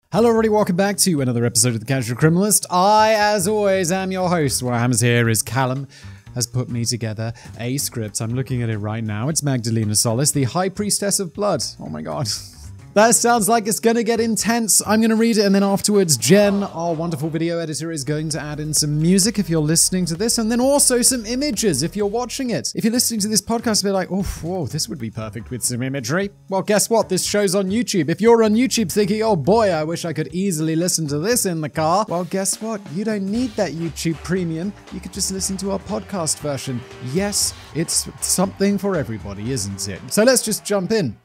Hello everybody, welcome back to another episode of The Casual Criminalist. I, as always, am your host. What happens here is Callum has put me together a script. I'm looking at it right now. It's Magdelena Solis, the High Priestess of Blood. Oh my god. That sounds like it's gonna get intense. I'm gonna read it, and then afterwards, Jen, our wonderful video editor, is going to add in some music if you're listening to this, and then also some images if you're watching it. If you're listening to this podcast, be like, oh, whoa, this would be perfect with some imagery. Well, guess what? This show's on YouTube. If you're on YouTube thinking, oh boy, I wish I could easily listen to this in the car, well, guess what? You don't need that YouTube premium. You could just listen to our podcast version. Yes, it's something for everybody, isn't it? So let's just jump in.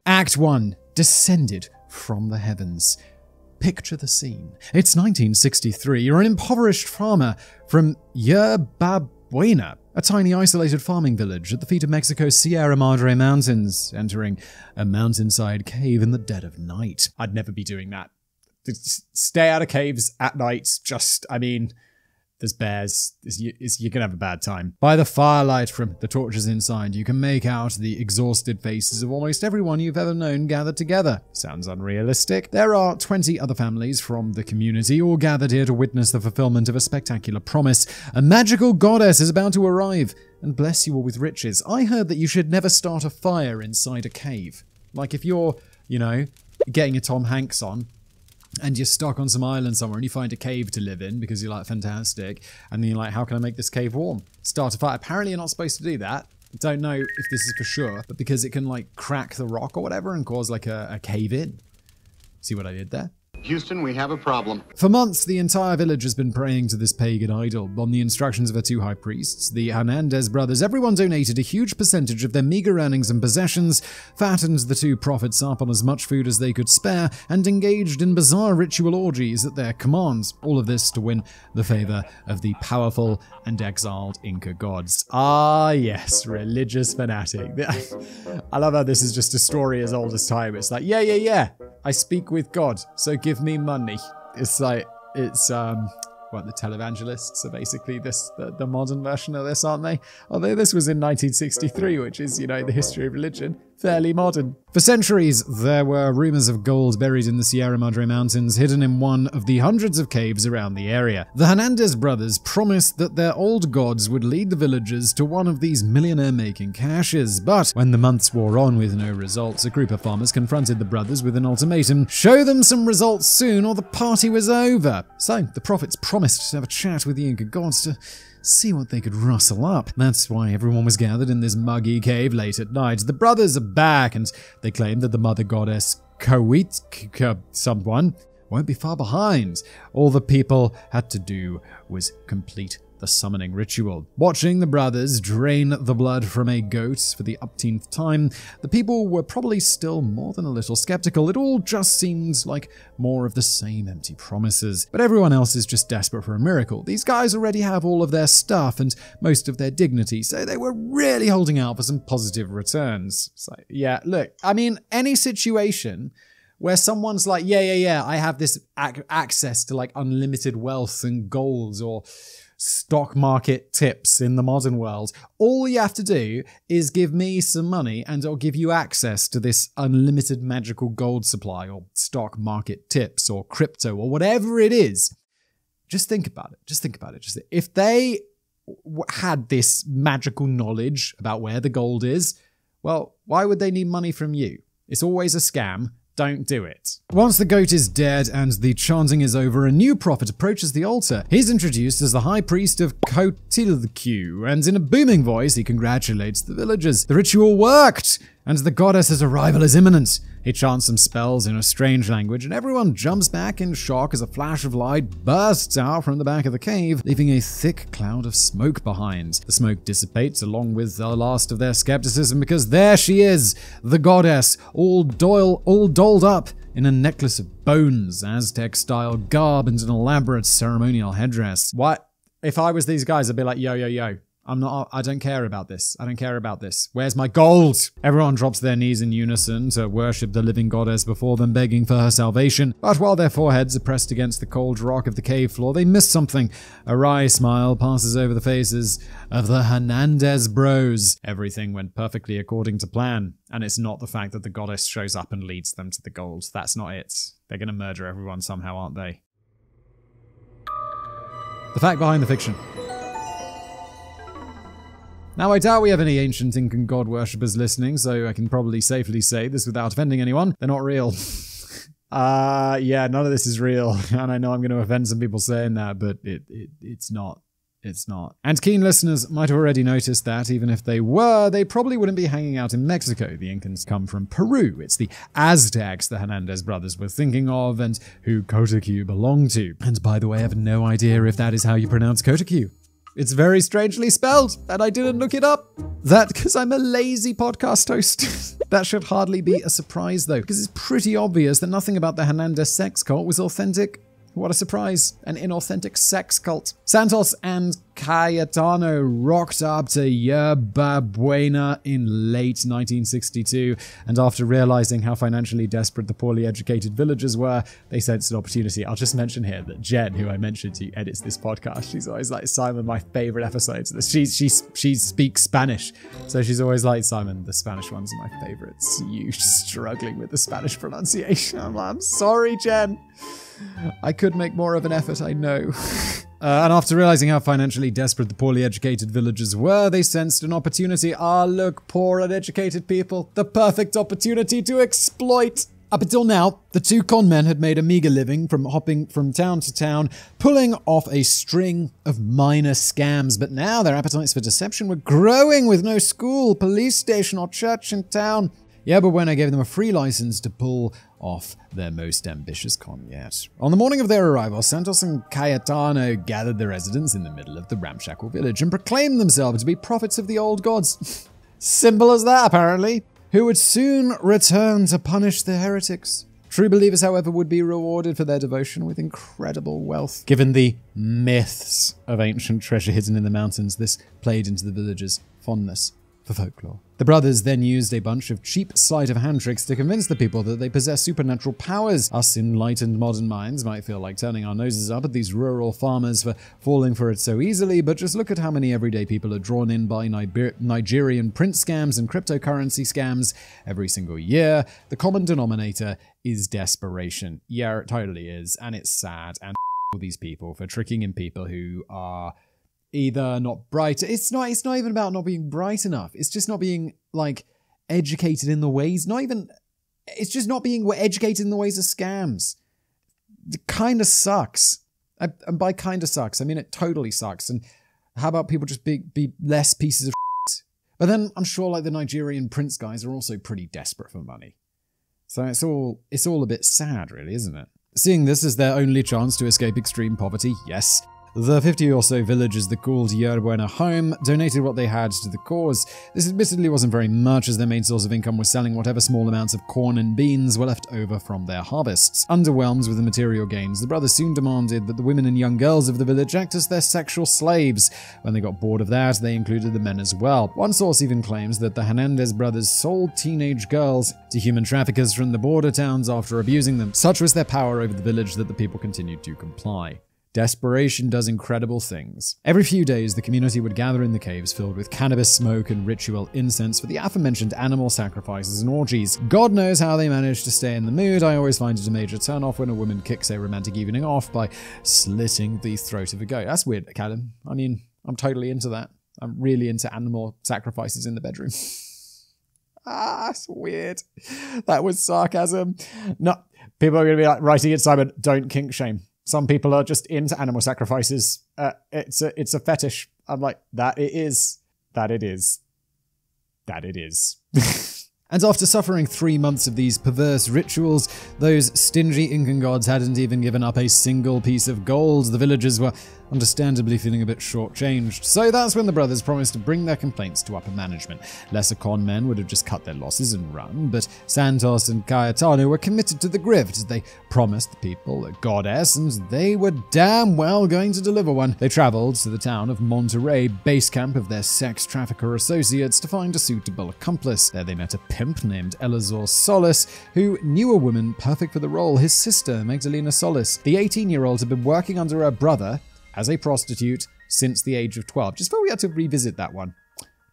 Act 1. Descended from the heavens. Picture the scene. It's 1963. You're an impoverished farmer from Yerbabuena, a tiny isolated farming village at the feet of Mexico's Sierra Madre Mountains, entering a mountainside cave in the dead of night. I'd never be doing that. Stay out of caves at night. There's bears. You're gonna have a bad time. By the firelight from the torches inside, you can make out the exhausted faces of almost everyone you've ever known gathered together. Sounds unrealistic. There are 20 other families from the community, all gathered here to witness the fulfillment of a spectacular promise. A magical goddess is about to arrive and bless you all with riches. I heard that you should never start a fire inside a cave. Like if you're, getting a Tom Hanks on, and you're stuck on some island somewhere and you find a cave to live in because you're like, fantastic. And then you're like, how can I make this cave warm? Start a fire. Apparently you're not supposed to do that. Don't know if this is for sure, but because it can like crack the rock or whatever and cause like a cave in. See what I did there? Houston, we have a problem. For months, the entire village has been praying to this pagan idol. On the instructions of her two high priests, the Hernández brothers, everyone donated a huge percentage of their meager earnings and possessions, fattened the two prophets up on as much food as they could spare, and engaged in bizarre ritual orgies at their commands. All of this to win the favor of the powerful and exiled Inca gods. Ah, yes, religious fanatic. I love how this is just a story as old as time. It's like, yeah. I speak with God, so give me money. It's like, the televangelists are basically the modern version of this, aren't they? Although this was in 1963, which is, the history of religion. Fairly modern. For centuries, there were rumors of gold buried in the Sierra Madre Mountains, hidden in one of the hundreds of caves around the area. The Hernández brothers promised that their old gods would lead the villagers to one of these millionaire-making caches. But when the months wore on with no results, a group of farmers confronted the brothers with an ultimatum: show them some results soon or the party was over. So the prophets promised to have a chat with the Inca gods to see what they could rustle up. That's why everyone was gathered in this muggy cave late at night. The brothers are back, and they claim that the mother goddess someone won't be far behind. All the people had to do was complete the summoning ritual. Watching the brothers drain the blood from a goat for the upteenth time, the people were probably still more than a little skeptical. It all just seemed like more of the same empty promises. But everyone else is just desperate for a miracle. These guys already have all of their stuff and most of their dignity, so they were really holding out for some positive returns. So yeah, look, any situation where someone's like, yeah, I have this access to like unlimited wealth and gold or stock market tips in the modern world. All you have to do is give me some money and I'll give you access to this unlimited magical gold supply or stock market tips or crypto or whatever it is. Just think about it. If they had this magical knowledge about where the gold is, well, why would they need money from you? It's always a scam. Don't do it. Once the goat is dead and the chanting is over, a new prophet approaches the altar. He's introduced as the high priest of Kotilq, and in a booming voice, he congratulates the villagers. The ritual worked, and the goddess's arrival is imminent. He chants some spells in a strange language, and everyone jumps back in shock as a flash of light bursts out from the back of the cave, leaving a thick cloud of smoke behind. The smoke dissipates along with the last of their skepticism, because there she is, the goddess, all dolled up in a necklace of bones, Aztec-style garb, and an elaborate ceremonial headdress. What? If I was these guys, I'd be like, yo. I don't care about this. I don't care about this. Where's my gold? Everyone drops their knees in unison to worship the living goddess before them, begging for her salvation. But while their foreheads are pressed against the cold rock of the cave floor, they miss something. A wry smile passes over the faces of the Hernández bros. Everything went perfectly according to plan. And it's not the fact that the goddess shows up and leads them to the gold. That's not it. They're going to murder everyone somehow, aren't they? The fact behind the fiction. Now, I doubt we have any ancient Incan god worshippers listening, so I can probably safely say this without offending anyone. They're not real. Yeah, none of this is real. And I know I'm going to offend some people saying that, but it's not. It's not. And keen listeners might have already noticed that even if they were, they probably wouldn't be hanging out in Mexico. The Incans come from Peru. It's the Aztecs the Hernández brothers were thinking of and who Cotacu belonged to. And by the way, I have no idea if that is how you pronounce Cotacu. It's very strangely spelled, and I didn't look it up. That because I'm a lazy podcast host. That should hardly be a surprise, though, because it's pretty obvious that nothing about the Hernández sex cult was authentic. What a surprise. An inauthentic sex cult. Santos and Cayetano rocked up to Yerbabuena in late 1962, and after realizing how financially desperate the poorly educated villagers were, they sensed an opportunity. I'll just mention here that Jen, who I mentioned, who edits this podcast, she's always like, Simon, my favorite episodes. She speaks Spanish, so she's always like, Simon, the Spanish ones are my favorites. You struggling with the Spanish pronunciation. I'm sorry, Jen. I could make more of an effort, I know. And after realizing how financially desperate the poorly educated villagers were, they sensed an opportunity. Ah, look, poor uneducated people. The perfect opportunity to exploit. Up until now, the two con men had made a meager living from hopping from town to town, pulling off a string of minor scams. But now their appetites for deception were growing with no school, police station, or church in town. Yerbabuena gave them a free license to pull off their most ambitious con yet. On the morning of their arrival, Santos and Cayetano gathered the residents in the middle of the ramshackle village and proclaimed themselves to be prophets of the old gods. Simple as that, apparently. Who would soon return to punish the heretics. True believers, however, would be rewarded for their devotion with incredible wealth. Given the myths of ancient treasure hidden in the mountains, this played into the villagers' fondness for folklore. The brothers then used a bunch of cheap sleight-of-hand tricks to convince the people that they possess supernatural powers. Us enlightened modern minds might feel like turning our noses up at these rural farmers for falling for it so easily, but just look at how many everyday people are drawn in by Nigerian prince scams and cryptocurrency scams every single year. The common denominator is desperation. Yeah, it totally is, and it's sad, and all these people for tricking in people who are either not bright. It's not even about not being bright enough. It's just not being like educated in the ways. It's just not being educated in the ways of scams. It kind of sucks. And by kind of sucks, I mean it totally sucks. And how about people just be less pieces of shit? But then I'm sure like the Nigerian prince guys are also pretty desperate for money. So it's all a bit sad, really, isn't it? Seeing this as their only chance to escape extreme poverty, yes. The 50 or so villagers that called Yerbabuena home donated what they had to the cause. This admittedly wasn't very much, as their main source of income was selling whatever small amounts of corn and beans were left over from their harvests. Underwhelmed with the material gains, the brothers soon demanded that the women and young girls of the village act as their sexual slaves. When they got bored of that, they included the men as well. One source even claims that the Hernández brothers sold teenage girls to human traffickers from the border towns after abusing them. Such was their power over the village that the people continued to comply. Desperation does incredible things. Every few days, the community would gather in the caves filled with cannabis smoke and ritual incense for the aforementioned animal sacrifices and orgies. God knows how they manage to stay in the mood. I always find it a major turn-off when a woman kicks a romantic evening off by slitting the throat of a goat. That's weird, Callum. I mean, I'm totally into that. I'm really into animal sacrifices in the bedroom. That's weird. That was sarcasm. No, people are going to be like writing it, Simon, don't kink shame. Some people are just into animal sacrifices. It's a fetish. I'm like, that it is. And after suffering 3 months of these perverse rituals, those stingy Incan gods hadn't even given up a single piece of gold. The villagers were understandably feeling a bit shortchanged. So that's when the brothers promised to bring their complaints to upper management. Lesser con men would have just cut their losses and run, but Santos and Cayetano were committed to the grift. They promised the people a goddess, and they were damn well going to deliver one. They traveled to the town of Monterey, base camp of their sex trafficker associates, to find a suitable accomplice. There they met a pimp named Eleazor Solis, who knew a woman perfect for the role, his sister, Magdelena Solis. The 18-year-old had been working under her brother as a prostitute since the age of 12. Just thought we had to revisit that one,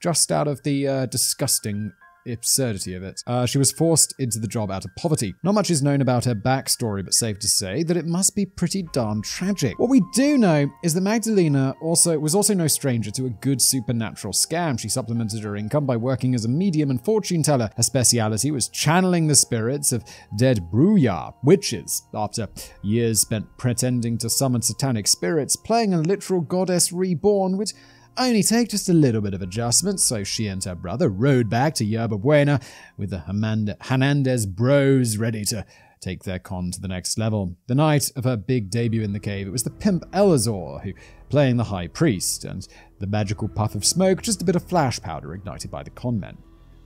just out of the disgusting absurdity of it. She was forced into the job out of poverty. Not much is known about her backstory, but safe to say that it must be pretty darn tragic. What we do know is that Magdelena was also no stranger to a good supernatural scam. She supplemented her income by working as a medium and fortune teller. Her speciality was channeling the spirits of dead Bruja, witches. After years spent pretending to summon satanic spirits, playing a literal goddess reborn would only take just a little bit of adjustment, so she and her brother rode back to Yerbabuena with the Hernández bros ready to take their con to the next level. The night of her big debut in the cave, it was the pimp Eleazor who playing the high priest, and the magical puff of smoke, just a bit of flash powder ignited by the con men.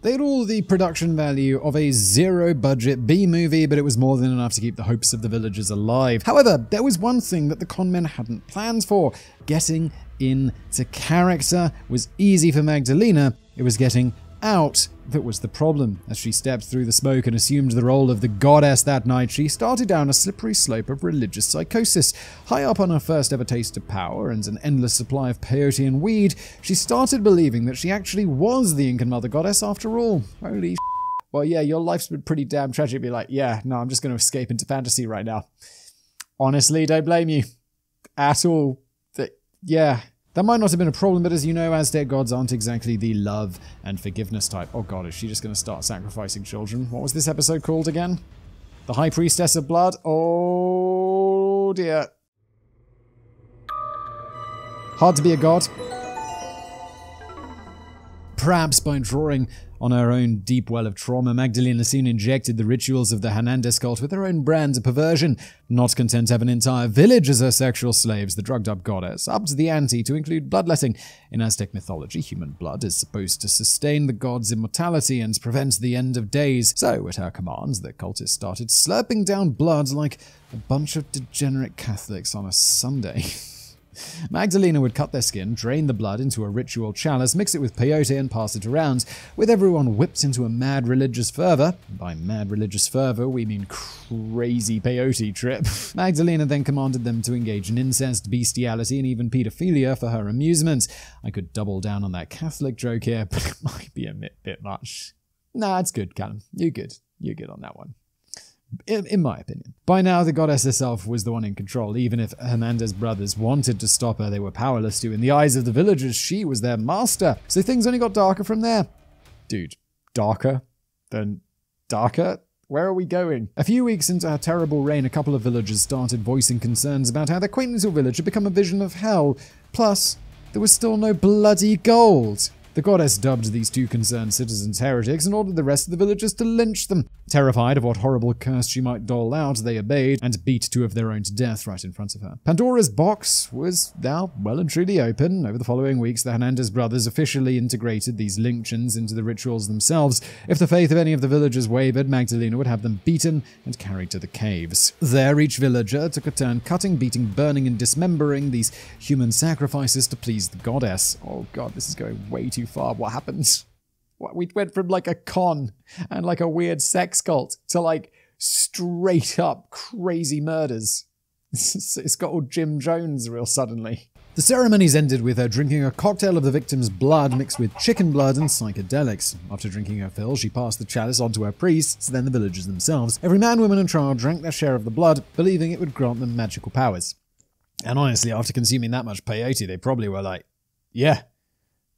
They had all the production value of a zero-budget B-movie, but it was more than enough to keep the hopes of the villagers alive. However, there was one thing that the con men hadn't planned for. Getting into character was easy for Magdelena. It was getting out that was the problem. As she stepped through the smoke and assumed the role of the goddess that night, she started down a slippery slope of religious psychosis. High up on her first ever taste of power and an endless supply of peyote and weed, she started believing that she actually was the Incan mother goddess after all. Holy well, yeah, your life's been pretty damn tragic. Be like, yeah, no, I'm just going to escape into fantasy right now. Honestly, don't blame you at all. Yeah. That might not have been a problem, but as you know, Aztec gods aren't exactly the love and forgiveness type. Oh god, is she just going to start sacrificing children? What was this episode called again? The High Priestess of Blood? Oh dear. Hard to be a god. Perhaps by drawing on her own deep well of trauma, Magdelena soon injected the rituals of the Hernández cult with her own brand of perversion. Not content to have an entire village as her sexual slaves, the drugged-up goddess upped the ante to include bloodletting. In Aztec mythology, human blood is supposed to sustain the gods' immortality and prevent the end of days. So, at her commands, the cultists started slurping down blood like a bunch of degenerate Catholics on a Sunday. Magdelena would cut their skin, drain the blood into a ritual chalice, mix it with peyote and pass it around, with everyone whipped into a mad religious fervor. By mad religious fervor, we mean crazy peyote trip. Magdelena then commanded them to engage in incest, bestiality, and even pedophilia for her amusement. I could double down on that Catholic joke here, but it might be a bit much. Nah, it's good, Callum. You're good. You're good on that one. In my opinion. By now, the goddess herself was the one in control. Even if Hernández brothers wanted to stop her, they were powerless to. In the eyes of the villagers, she was their master. So things only got darker from there. Dude, darker? Then darker? Where are we going? A few weeks into her terrible reign, a couple of villagers started voicing concerns about how their quaint little village had become a vision of hell. Plus, there was still no bloody gold. The goddess dubbed these two concerned citizens heretics and ordered the rest of the villagers to lynch them. Terrified of what horrible curse she might dole out, they obeyed and beat two of their own to death right in front of her. Pandora's box was now well and truly open. Over the following weeks, the Hernández brothers officially integrated these lynchings into the rituals themselves. If the faith of any of the villagers wavered, Magdelena would have them beaten and carried to the caves. There, each villager took a turn cutting, beating, burning, and dismembering these human sacrifices to please the goddess. Oh god, this is going way too far. What happened? We went from like a con and like a weird sex cult to like straight up crazy murders. It's got all Jim Jones real suddenly. The ceremonies ended with her drinking a cocktail of the victim's blood mixed with chicken blood and psychedelics. After drinking her fill, she passed the chalice on to her priests, then the villagers themselves. Every man, woman, and child drank their share of the blood, believing it would grant them magical powers. And honestly, after consuming that much peyote, they probably were like, yeah,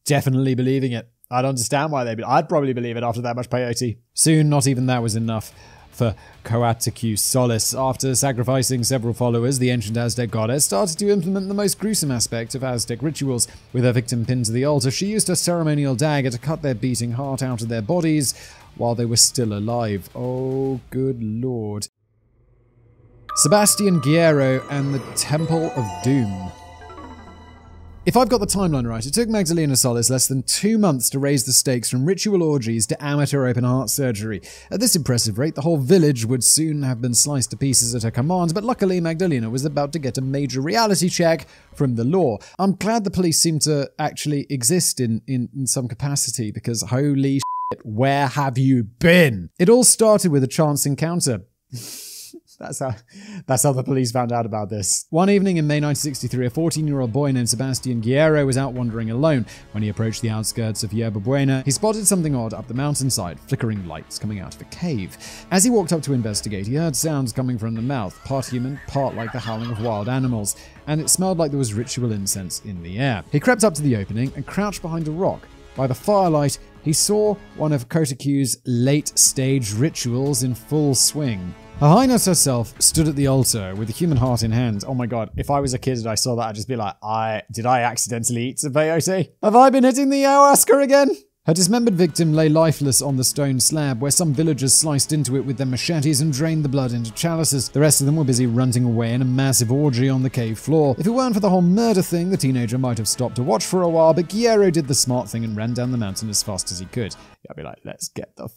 definitely believing it. I don't understand why I'd probably believe it after that much peyote. Soon, not even that was enough for KID Solis. After sacrificing several followers, the ancient Aztec goddess started to implement the most gruesome aspect of Aztec rituals. With her victim pinned to the altar, she used her ceremonial dagger to cut their beating heart out of their bodies while they were still alive. Oh, good lord. Sebastian Guerrero and the Temple of Doom. If I've got the timeline right, it took Magdelena Solis less than 2 months to raise the stakes from ritual orgies to amateur open heart surgery. At this impressive rate, the whole village would soon have been sliced to pieces at her command, but luckily Magdelena was about to get a major reality check from the law. I'm glad the police seem to actually exist in some capacity, because holy shit, where have you been? It all started with a chance encounter. That's how the police found out about this. One evening in May 1963, a 14-year-old boy named Sebastian Guerrero was out wandering alone. When he approached the outskirts of Yerbabuena, he spotted something odd up the mountainside, flickering lights coming out of a cave. As he walked up to investigate, he heard sounds coming from the mouth, part human, part like the howling of wild animals, and it smelled like there was ritual incense in the air. He crept up to the opening and crouched behind a rock. By the firelight, he saw one of Kotaku's late-stage rituals in full swing. Her Highness herself stood at the altar with a human heart in hand. Oh my god, if I was a kid and I saw that, I'd just be like, did I accidentally eat some peyote? Have I been hitting the ayahuasca again? Her dismembered victim lay lifeless on the stone slab, where some villagers sliced into it with their machetes and drained the blood into chalices. The rest of them were busy ranting away in a massive orgy on the cave floor. If it weren't for the whole murder thing, the teenager might have stopped to watch for a while, but Guerrero did the smart thing and ran down the mountain as fast as he could. I'd be like, let's get the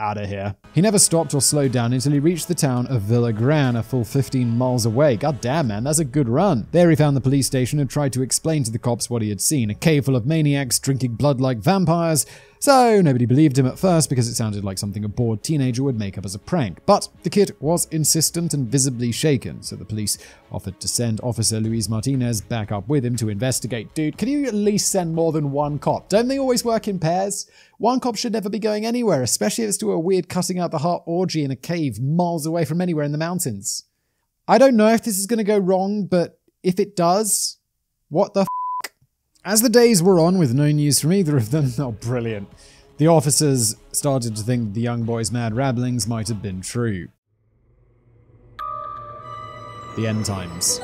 out of here. He never stopped or slowed down until he reached the town of Villagran, a full 15 miles away. God damn, man, that's a good run. There he found the police station and tried to explain to the cops what he had seen. A cave full of maniacs drinking blood like vampires. So nobody believed him at first because it sounded like something a bored teenager would make up as a prank. But the kid was insistent and visibly shaken, so the police offered to send Officer Luis Martinez back up with him to investigate. Dude, can you at least send more than one cop? Don't they always work in pairs? One cop should never be going anywhere, especially if it's to a weird cutting out the heart orgy in a cave miles away from anywhere in the mountains. I don't know if this is going to go wrong, but if it does, what the f***? As the days wore on with no news from either of them, oh brilliant, the officers started to think the young boy's mad rabblings might have been true. The end times.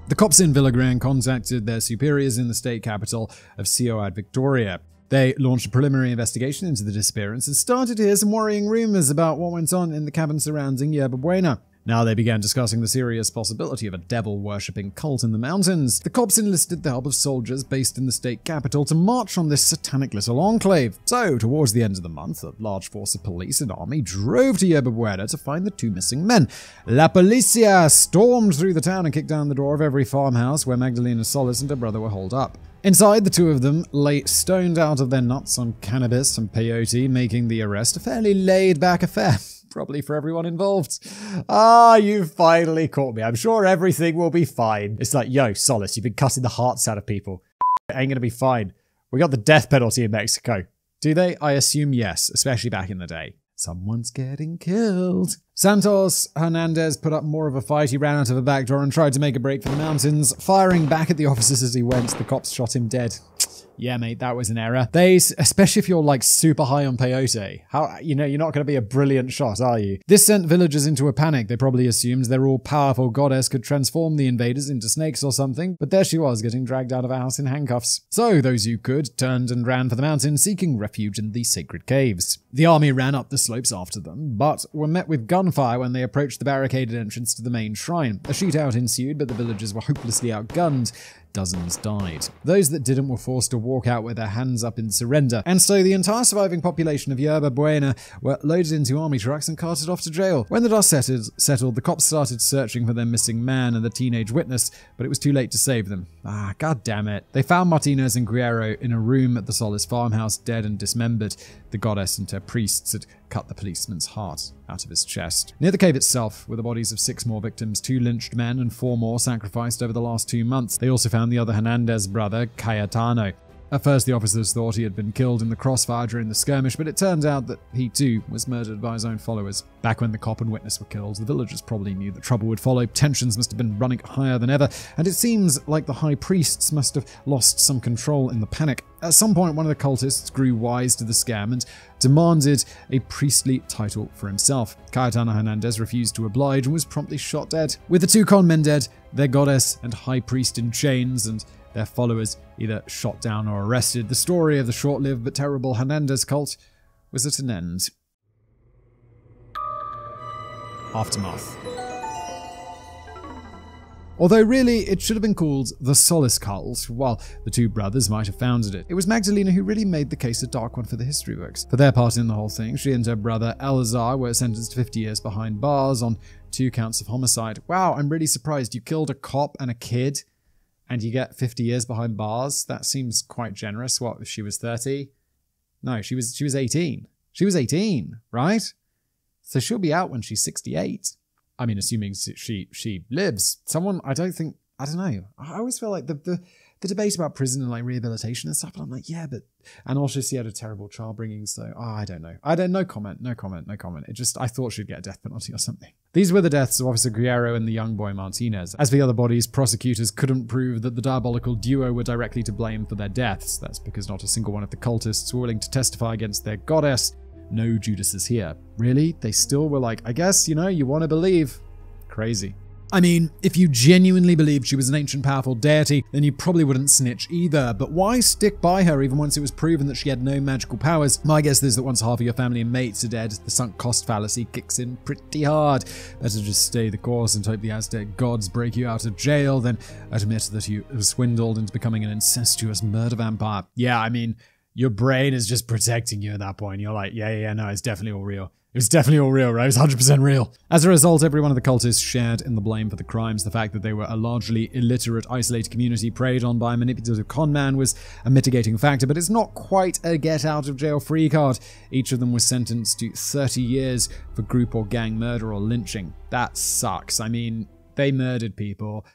The cops in Villagran contacted their superiors in the state capital of Ciudad Victoria. They launched a preliminary investigation into the disappearance and started to hear some worrying rumors about what went on in the cabin surrounding Yerbabuena. Now they began discussing the serious possibility of a devil-worshipping cult in the mountains. The cops enlisted the help of soldiers based in the state capital to march on this satanic little enclave. So, towards the end of the month, a large force of police and army drove to Yerbabuena to find the two missing men. La Policia stormed through the town and kicked down the door of every farmhouse where Magdelena Solis and her brother were holed up. Inside, the two of them lay stoned out of their nuts on cannabis and peyote, making the arrest a fairly laid-back affair. Probably for everyone involved. You finally caught me. I'm sure everything will be fine. It's like, yo, Solis, you've been cutting the hearts out of people. It ain't gonna be fine. We got the death penalty in Mexico. Do they? I assume yes, especially back in the day. Someone's getting killed. Santos Hernández put up more of a fight. He ran out of a back door and tried to make a break for the mountains. Firing back at the officers as he went, the cops shot him dead. Yeah, mate, that was an error. Especially if you're like super high on peyote. You're not going to be a brilliant shot, are you? This sent villagers into a panic. They probably assumed their all-powerful goddess could transform the invaders into snakes or something, but there she was, getting dragged out of a house in handcuffs. So those who could turned and ran for the mountain, seeking refuge in the sacred caves. The army ran up the slopes after them, but were met with gunfire when they approached the barricaded entrance to the main shrine. A shootout ensued, but the villagers were hopelessly outgunned. Dozens died. Those that didn't were forced to walk out with their hands up in surrender, and so the entire surviving population of Yerbabuena were loaded into army trucks and carted off to jail. When the dust settled, the cops started searching for their missing man and the teenage witness, but it was too late to save them. God damn it. They found Martinez and Guerrero in a room at the Solis farmhouse, dead and dismembered. The goddess and her priests had cut the policeman's heart out of his chest. Near the cave itself were the bodies of 6 more victims, 2 lynched men and 4 more sacrificed over the last 2 months. They also found the other Hernández brother, Cayetano. At first, the officers thought he had been killed in the crossfire during the skirmish, but it turns out that he too was murdered by his own followers. Back when the cop and witness were killed, the villagers probably knew that trouble would follow. Tensions must have been running higher than ever, and it seems like the high priests must have lost some control in the panic. At some point, one of the cultists grew wise to the scam and demanded a priestly title for himself. Cayetano Hernández refused to oblige and was promptly shot dead. With the 2 con men dead, their goddess and high priest in chains, and their followers either shot down or arrested, the story of the short-lived but terrible Hernández cult was at an end. Aftermath. Although really, it should have been called the Solis cult, while the two brothers might have founded it. It was Magdelena who really made the case a dark one for the history books. For their part in the whole thing, she and her brother Eleazor were sentenced to 50 years behind bars on 2 counts of homicide. Wow, I'm really surprised. You killed a cop and a kid, and you get 50 years behind bars? That seems quite generous. What, if she was 30? No, she was 18. She was 18, right? So she'll be out when she's 68. I mean, assuming she lives. I don't know. I always feel like the debate about prison and like rehabilitation and stuff, and I'm like, yeah, but, and also she had a terrible child bringing, so I don't know. No comment. It just, I thought she'd get a death penalty or something. These were the deaths of Officer Guerrero and the young boy Martinez. As for the other bodies, prosecutors couldn't prove that the diabolical duo were directly to blame for their deaths. That's because not a single one of the cultists were willing to testify against their goddess. No Judases here. Really? They still were like, I guess, you want to believe. Crazy. I mean, if you genuinely believed she was an ancient powerful deity, then you probably wouldn't snitch either. But why stick by her even once it was proven that she had no magical powers? My guess is that once half of your family and mates are dead, the sunk cost fallacy kicks in pretty hard. Better just stay the course and hope the Aztec gods break you out of jail than admit that you were swindled into becoming an incestuous murder vampire. Yeah, I mean, your brain is just protecting you at that point. You're like, yeah, no, it's definitely all real. It was definitely all real, right? It was 100% real. As a result, every one of the cultists shared in the blame for the crimes. The fact that they were a largely illiterate, isolated community preyed on by a manipulative conman was a mitigating factor, but it's not quite a get-out-of-jail-free card. Each of them was sentenced to 30 years for group or gang murder or lynching. That sucks. I mean, they murdered people,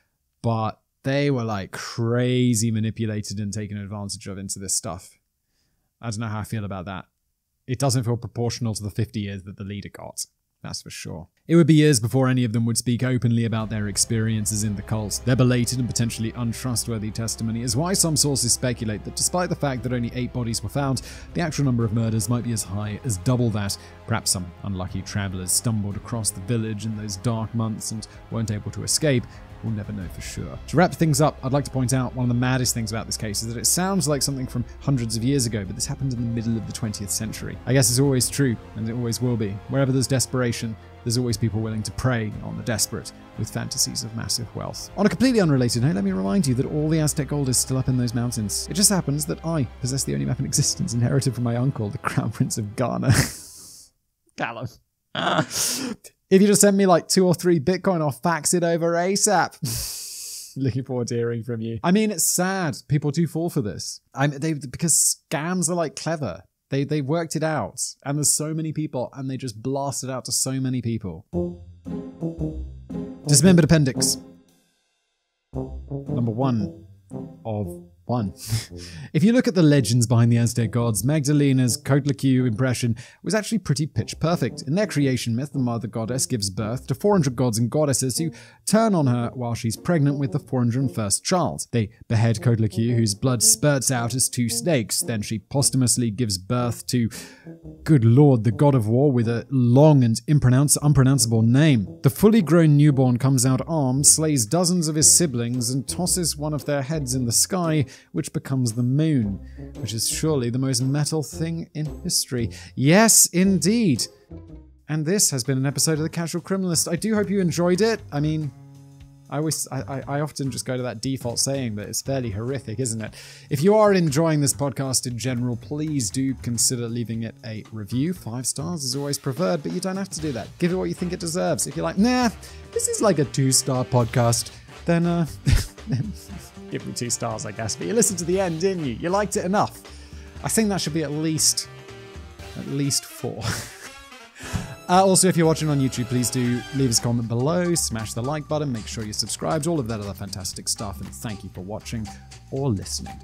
but they were like crazy manipulated and taken advantage of into this stuff. I don't know how I feel about that. It doesn't feel proportional to the 50 years that the leader got. That's for sure. It would be years before any of them would speak openly about their experiences in the cult. Their belated and potentially untrustworthy testimony is why some sources speculate that despite the fact that only 8 bodies were found, the actual number of murders might be as high as double that. Perhaps some unlucky travelers stumbled across the village in those dark months and weren't able to escape. We'll never know for sure. To wrap things up, I'd like to point out one of the maddest things about this case is that it sounds like something from hundreds of years ago, but this happened in the middle of the 20th century. I guess it's always true, and it always will be. Wherever there's desperation, there's always people willing to prey on the desperate with fantasies of massive wealth. On a completely unrelated note, let me remind you that all the Aztec gold is still up in those mountains. It just happens that I possess the only map in existence inherited from my uncle, the Crown Prince of Ghana. Callum. If you just send me like 2 or 3 Bitcoin, I'll fax it over ASAP. Looking forward to hearing from you. I mean, it's sad. People do fall for this. Because scams are like clever. They worked it out. And there's so many people, and they just blast it out to so many people. Dismembered Appendix. Number 1 of 1. If you look at the legends behind the Aztec gods, Magdalena's Coatlicue impression was actually pretty pitch perfect. In their creation myth, the mother goddess gives birth to 400 gods and goddesses who turn on her while she's pregnant with the 401st child. They behead Coatlicue, whose blood spurts out as 2 snakes. Then she posthumously gives birth to, good lord, the god of war with a long and unpronounceable name. The fully grown newborn comes out armed, slays dozens of his siblings, and tosses one of their heads in the sky, which becomes the moon, which is surely the most metal thing in history. Yes, indeed. And this has been an episode of The Casual Criminalist. I do hope you enjoyed it. I mean, I often just go to that default saying that it's fairly horrific, isn't it? If you are enjoying this podcast in general, please do consider leaving it a review. 5 stars is always preferred, but you don't have to do that. Give it what you think it deserves. If you're like, nah, this is like a 2-star podcast, then give me 2 stars, I guess. But you listened to the end, didn't you? You liked it enough. I think that should be at least 4. Also, if you're watching on YouTube, please do leave us a comment below, smash the like button, make sure you're subscribed, all of that other fantastic stuff, and thank you for watching or listening.